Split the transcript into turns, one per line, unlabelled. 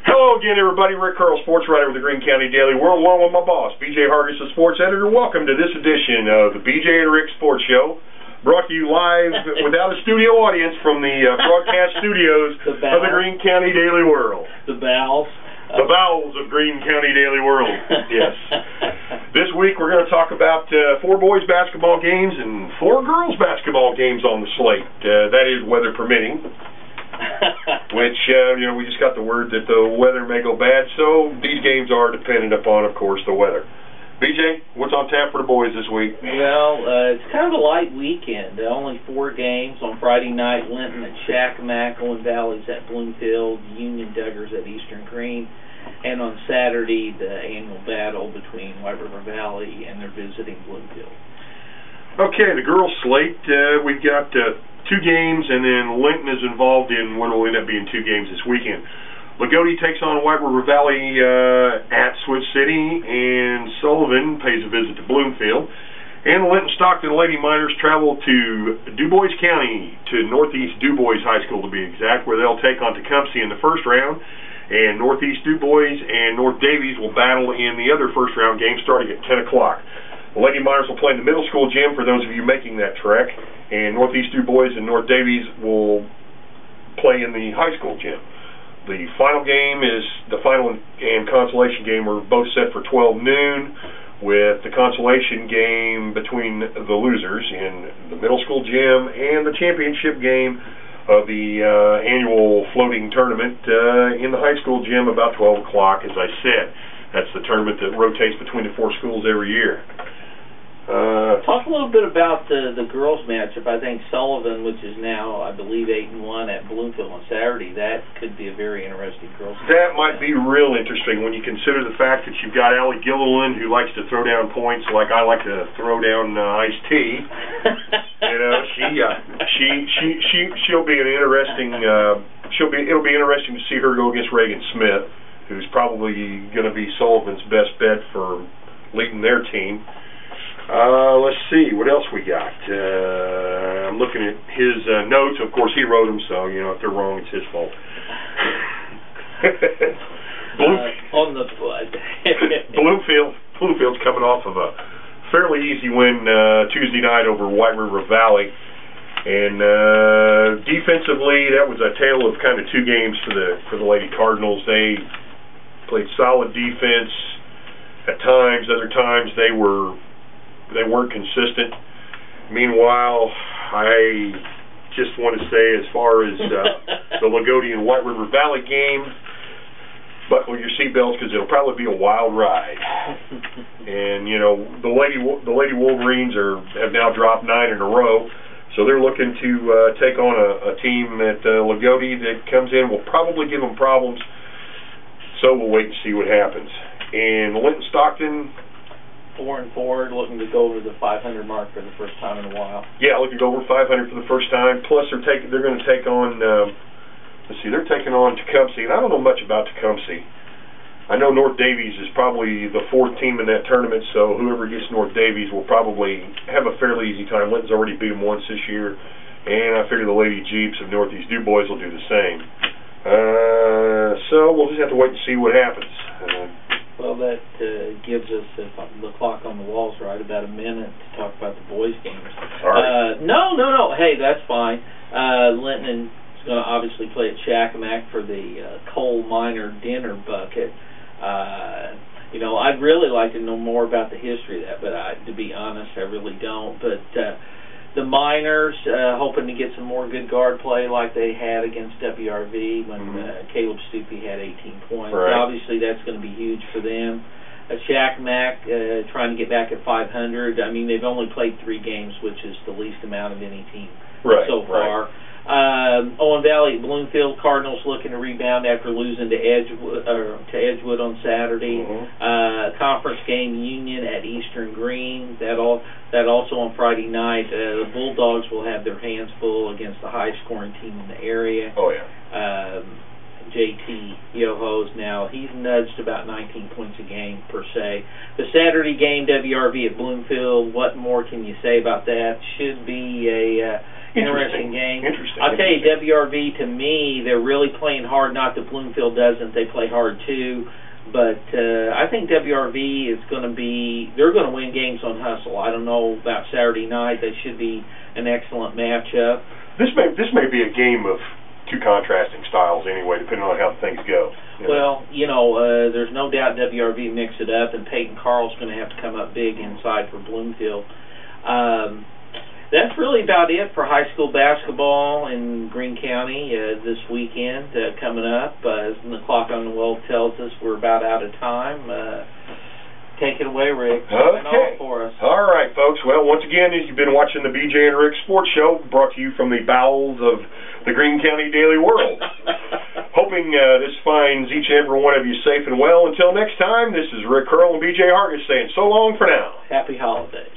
Hello again, everybody. Rick Curl, sports writer with the Greene County Daily World, along with my boss, B.J. Hargis, the sports editor. Welcome to this edition of the B.J. and Rick Sports Show, brought to you live without a studio audience from the broadcast studios of the Greene County Daily World.
The bowels.
The bowels of Greene County Daily World, yes. This week we're going to talk about 4 boys basketball games and 4 girls basketball games on the slate. That is, weather permitting. Which, we just got the word that the weather may go bad, so these games are dependent upon, of course, the weather. BJ, what's on tap for the boys this week?
Well, it's kind of a light weekend. Only 4 games. On Friday night, Linton at Shakamak, Owen Valley's at Bloomfield, Union Duggars at Eastern Greene, and on Saturday, the annual battle between White River Valley and their visiting Bloomfield. Okay,
the girls' slate, we've got 2 games, and then Linton is involved in what will end up being 2 games this weekend. Lagodi takes on White River Valley at Switch City, and Sullivan pays a visit to Bloomfield. And the Linton Stockton Lady Miners travel to DuBois County, to Northeast DuBois High School to be exact, where they'll take on Tecumseh in the first round. And Northeast DuBois and North Davies will battle in the other first round game starting at 10 o'clock. The Lady Miners will play in the middle school gym for those of you making that trek, and Northeast DuBois and North Davies will play in the high school gym. The final game is the final and consolation game are both set for 12 noon, with the consolation game between the losers in the middle school gym and the championship game of the annual floating tournament in the high school gym about 12 o'clock, as I said. That's the tournament that rotates between the 4 schools every year.
Talk a little bit about the girls' matchup. I think Sullivan, which is now, I believe, 8-1 at Bloomfield on Saturday, that could be a very interesting girls' matchup.
That might be real interesting when you consider the fact that you've got Allie Gilliland, who likes to throw down points like I like to throw down iced tea. She'll be an interesting. It'll be interesting to see her go against Reagan Smith, who's probably going to be Sullivan's best bet for leading their team. Let's see, what else we got? I'm looking at his notes. Of course, he wrote them, so, if they're wrong, it's his fault. Bloomfield's coming off of a fairly easy win Tuesday night over White River Valley. And defensively, that was a tale of kind of 2 games for the Lady Cardinals. They played solid defense at times. Other times they weren't consistent. Meanwhile, I just want to say, as far as the Lagodi and White River Valley game, buckle your seatbelts because it'll probably be a wild ride. And the Lady Wolverines have now dropped 9 in a row, so they're looking to take on a team at Lagodi that comes in will probably give them problems. So we'll wait and see what happens. And Linton Stockton,
4-4, looking to go over the 500 mark for the first time in a while.
Yeah, looking to go over 500 for the first time. Plus, they're going to take on. They're taking on Tecumseh, and I don't know much about Tecumseh. I know North Davies is probably the 4th team in that tournament, so whoever gets North Davies will probably have a fairly easy time. Linton's already beat them once this year, and I figure the Lady Jeeps of Northeast DuBois will do the same. So we'll just have to wait and see what happens.
Well, that gives us, if the clock on the wall's right, about a minute to talk about the boys' games.
Right.
No. Hey, that's fine. Linton is going to obviously play at Shakamak for the coal miner dinner bucket. I'd really like to know more about the history of that, but to be honest, I really don't. But the Miners hoping to get some more good guard play like they had against WRV when Caleb Stupi had 18 points.
Right.
Obviously, that's going to be huge for them. Shakamak trying to get back at 500. I mean, they've only played 3 games, which is the least amount of any team so far.
Right.
Owen Valley at Bloomfield, Cardinals looking to rebound after losing to Edgewood on Saturday. Conference game, Union at Eastern Greene. That also on Friday night. The Bulldogs will have their hands full against the high-scoring team in the area.
Oh yeah.
JT Yoho's now, he's nudged about 19 points a game per se. The Saturday game, WRV at Bloomfield, what more can you say about that? Should be Interesting game.
Interesting.
I'll tell you, WRV, to me, they're really playing hard. Not that Bloomfield doesn't. They play hard, too. But I think WRV is going to be – they're going to win games on hustle. I don't know about Saturday night. That should be an excellent matchup.
This may be a game of two contrasting styles anyway, depending on how things go.
Well, there's no doubt WRV mix it up, and Peyton Carl's going to have to come up big inside for Bloomfield. That's really about it for high school basketball in Greene County this weekend coming up. As the clock on the wall tells us, we're about out of time. Take it away, Rick.
Okay.
For us.
All right, folks. Well, once again, you've been watching the BJ and Rick Sports Show, brought to you from the bowels of the Greene County Daily World. Hoping this finds each and every one of you safe and well. Until next time, this is Rick Curl and BJ Hargis saying so long for now.
Happy holidays.